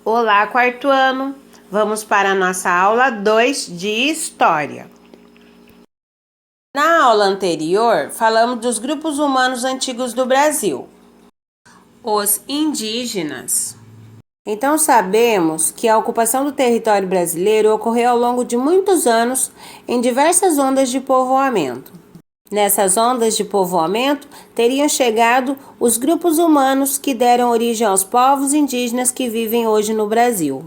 Olá, quarto ano! Vamos para a nossa aula 2 de História. Na aula anterior, falamos dos grupos humanos antigos do Brasil, os indígenas. Então, sabemos que a ocupação do território brasileiro ocorreu ao longo de muitos anos em diversas ondas de povoamento. Nessas ondas de povoamento, teriam chegado os grupos humanos que deram origem aos povos indígenas que vivem hoje no Brasil.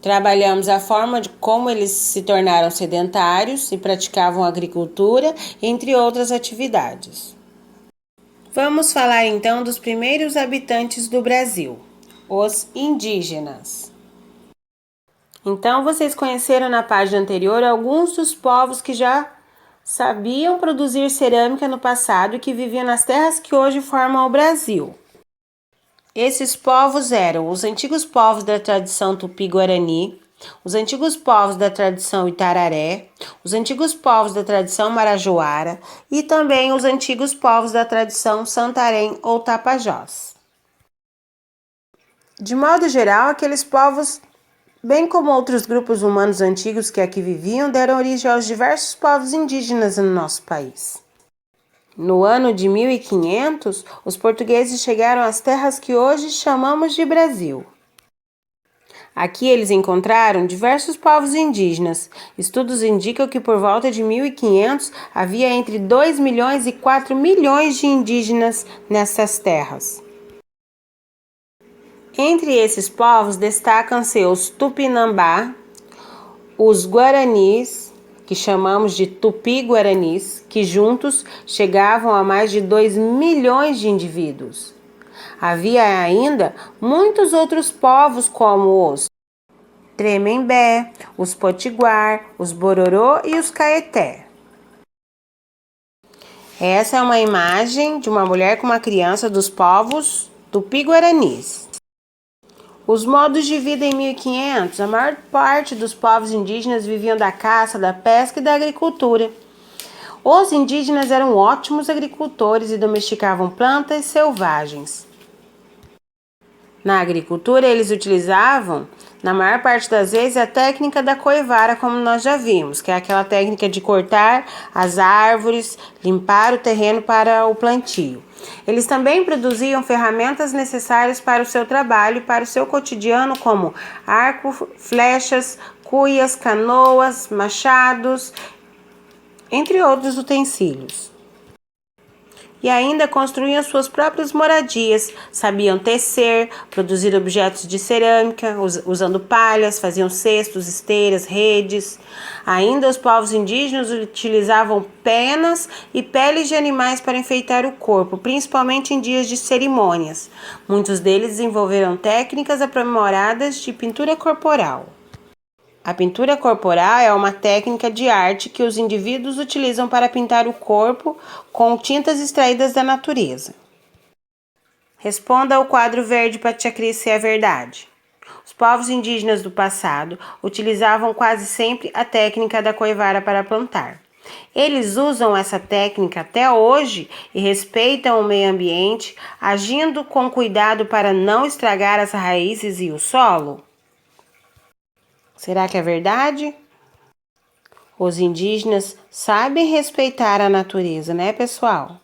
Trabalhamos a forma de como eles se tornaram sedentários e praticavam agricultura, entre outras atividades. Vamos falar então dos primeiros habitantes do Brasil, os indígenas. Então, vocês conheceram na página anterior alguns dos povos que já sabiam produzir cerâmica no passado e que viviam nas terras que hoje formam o Brasil. Esses povos eram os antigos povos da tradição Tupi-Guarani, os antigos povos da tradição Itararé, os antigos povos da tradição Marajoara e também os antigos povos da tradição Santarém ou Tapajós. De modo geral, aqueles povos, bem como outros grupos humanos antigos que aqui viviam, deram origem aos diversos povos indígenas no nosso país. No ano de 1500, os portugueses chegaram às terras que hoje chamamos de Brasil. Aqui eles encontraram diversos povos indígenas. Estudos indicam que por volta de 1500 havia entre 2 milhões e 4 milhões de indígenas nessas terras. Entre esses povos destacam-se os Tupinambá, os Guaranis, que chamamos de Tupi-Guaranis, que juntos chegavam a mais de 2 milhões de indivíduos. Havia ainda muitos outros povos como os Tremembé, os Potiguar, os Bororô e os Caeté. Essa é uma imagem de uma mulher com uma criança dos povos Tupi-Guaranis. Os modos de vida em 1500, a maior parte dos povos indígenas viviam da caça, da pesca e da agricultura. Os indígenas eram ótimos agricultores e domesticavam plantas selvagens. Na agricultura, eles utilizavam, na maior parte das vezes, a técnica da coivara, como nós já vimos, que é aquela técnica de cortar as árvores, limpar o terreno para o plantio. Eles também produziam ferramentas necessárias para o seu trabalho e para o seu cotidiano, como arco, flechas, cuias, canoas, machados, entre outros utensílios. E ainda construíam suas próprias moradias, sabiam tecer, produzir objetos de cerâmica, usando palhas, faziam cestos, esteiras, redes. Ainda os povos indígenas utilizavam penas e peles de animais para enfeitar o corpo, principalmente em dias de cerimônias. Muitos deles desenvolveram técnicas aprimoradas de pintura corporal. A pintura corporal é uma técnica de arte que os indivíduos utilizam para pintar o corpo com tintas extraídas da natureza. Responda ao quadro verde para tia Cris se é verdade. Os povos indígenas do passado utilizavam quase sempre a técnica da coivara para plantar. Eles usam essa técnica até hoje e respeitam o meio ambiente, agindo com cuidado para não estragar as raízes e o solo. Será que é verdade? Os indígenas sabem respeitar a natureza, né, pessoal?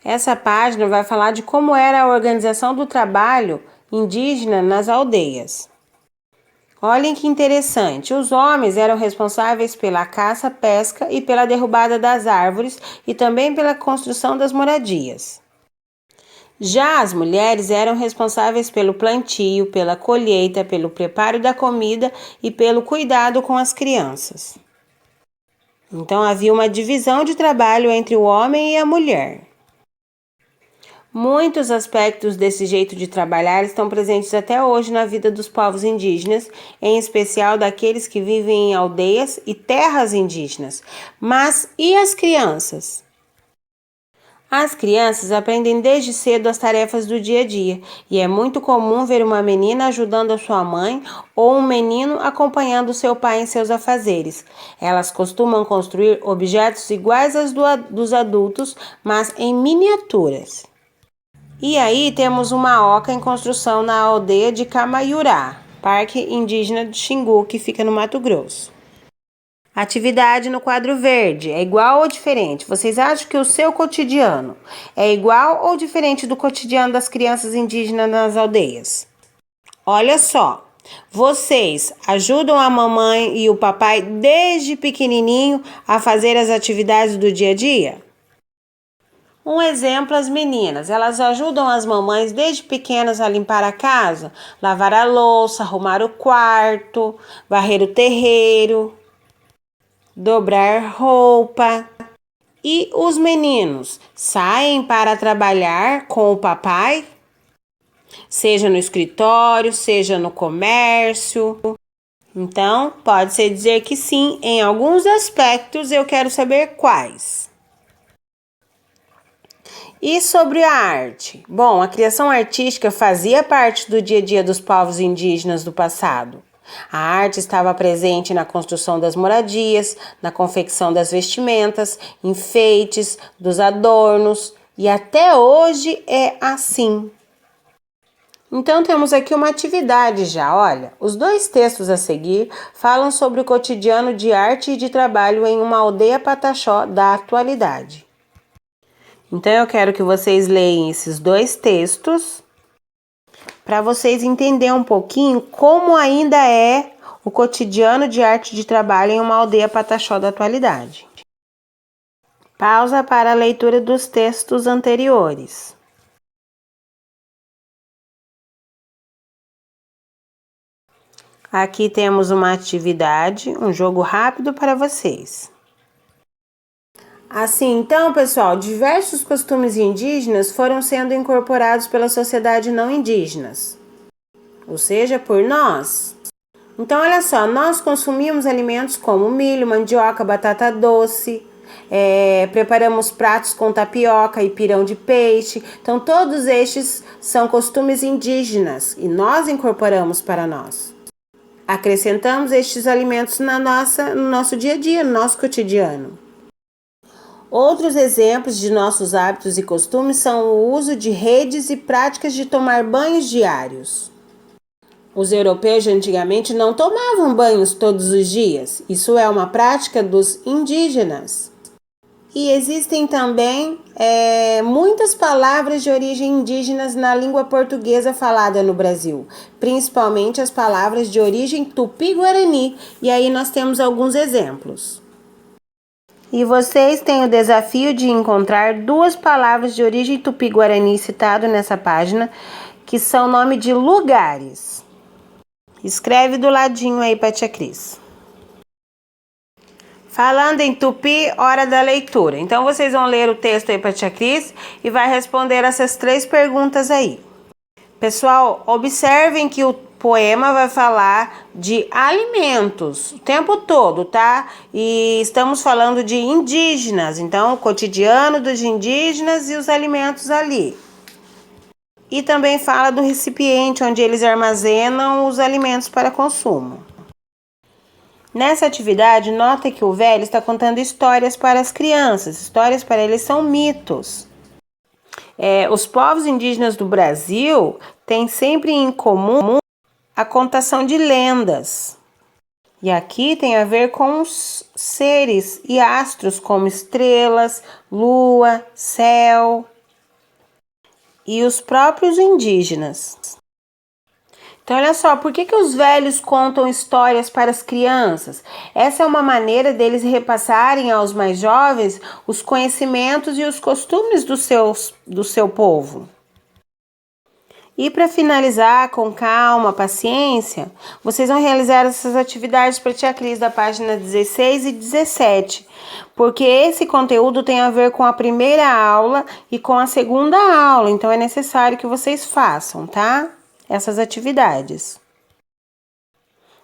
Essa página vai falar de como era a organização do trabalho indígena nas aldeias. Olhem que interessante, os homens eram responsáveis pela caça, pesca e pela derrubada das árvores e também pela construção das moradias. Já as mulheres eram responsáveis pelo plantio, pela colheita, pelo preparo da comida e pelo cuidado com as crianças. Então havia uma divisão de trabalho entre o homem e a mulher. Muitos aspectos desse jeito de trabalhar estão presentes até hoje na vida dos povos indígenas, em especial daqueles que vivem em aldeias e terras indígenas. Mas e as crianças? As crianças aprendem desde cedo as tarefas do dia a dia, e é muito comum ver uma menina ajudando a sua mãe ou um menino acompanhando seu pai em seus afazeres. Elas costumam construir objetos iguais aos dos adultos, mas em miniaturas. E aí temos uma oca em construção na aldeia de Camaiurá, Parque Indígena de Xingu, que fica no Mato Grosso. Atividade no quadro verde, é igual ou diferente? Vocês acham que o seu cotidiano é igual ou diferente do cotidiano das crianças indígenas nas aldeias? Olha só, vocês ajudam a mamãe e o papai desde pequenininho a fazer as atividades do dia a dia? Um exemplo, as meninas, elas ajudam as mamães desde pequenas a limpar a casa, lavar a louça, arrumar o quarto, varrer o terreiro, dobrar roupa. E os meninos saem para trabalhar com o papai? Seja no escritório, seja no comércio. Então, pode-se dizer que sim, em alguns aspectos. Eu quero saber quais. E sobre a arte? Bom, a criação artística fazia parte do dia a dia dos povos indígenas do passado. A arte estava presente na construção das moradias, na confecção das vestimentas, enfeites, dos adornos, e até hoje é assim. Então temos aqui uma atividade já, olha. Os dois textos a seguir falam sobre o cotidiano de arte e de trabalho em uma aldeia pataxó da atualidade. Então eu quero que vocês leiam esses dois textos para vocês entenderem um pouquinho como ainda é o cotidiano de arte de trabalho em uma aldeia pataxó da atualidade. Pausa para a leitura dos textos anteriores. Aqui temos uma atividade, um jogo rápido para vocês. Assim, então, pessoal, diversos costumes indígenas foram sendo incorporados pela sociedade não indígenas, ou seja, por nós. Então, olha só, nós consumimos alimentos como milho, mandioca, batata doce, preparamos pratos com tapioca e pirão de peixe. Então, todos estes são costumes indígenas e nós incorporamos para nós. Acrescentamos estes alimentos no nosso dia a dia, no nosso cotidiano. Outros exemplos de nossos hábitos e costumes são o uso de redes e práticas de tomar banhos diários. Os europeus de antigamente não tomavam banhos todos os dias. Isso é uma prática dos indígenas. E existem também muitas palavras de origem indígenas na língua portuguesa falada no Brasil, principalmente as palavras de origem tupi-guarani. E aí nós temos alguns exemplos. E vocês têm o desafio de encontrar duas palavras de origem tupi-guarani citado nessa página, que são nome de lugares. Escreve do ladinho aí para a tia Cris. Falando em tupi, hora da leitura. Então vocês vão ler o texto aí para a tia Cris e vai responder essas 3 perguntas aí. Pessoal, observem que o poema vai falar de alimentos o tempo todo, tá? E estamos falando de indígenas, então o cotidiano dos indígenas e os alimentos ali. E também fala do recipiente onde eles armazenam os alimentos para consumo. Nessa atividade, nota que o velho está contando histórias para as crianças. Histórias para eles são mitos. Os povos indígenas do Brasil têm sempre em comum a contação de lendas. E aqui tem a ver com os seres e astros, como estrelas, lua, céu e os próprios indígenas. Então, olha só, por que os velhos contam histórias para as crianças? Essa é uma maneira deles repassarem aos mais jovens os conhecimentos e os costumes do seu povo. E para finalizar, com calma, paciência, vocês vão realizar essas atividades para a tia Cris da página 16 e 17, porque esse conteúdo tem a ver com a primeira aula e com a segunda aula, então é necessário que vocês façam, tá? Essas atividades.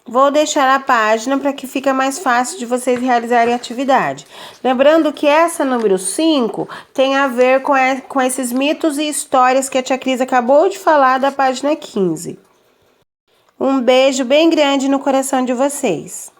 Vou deixar a página para que fique mais fácil de vocês realizarem a atividade. Lembrando que essa número 5 tem a ver com esses mitos e histórias que a tia Cris acabou de falar da página 15. Um beijo bem grande no coração de vocês.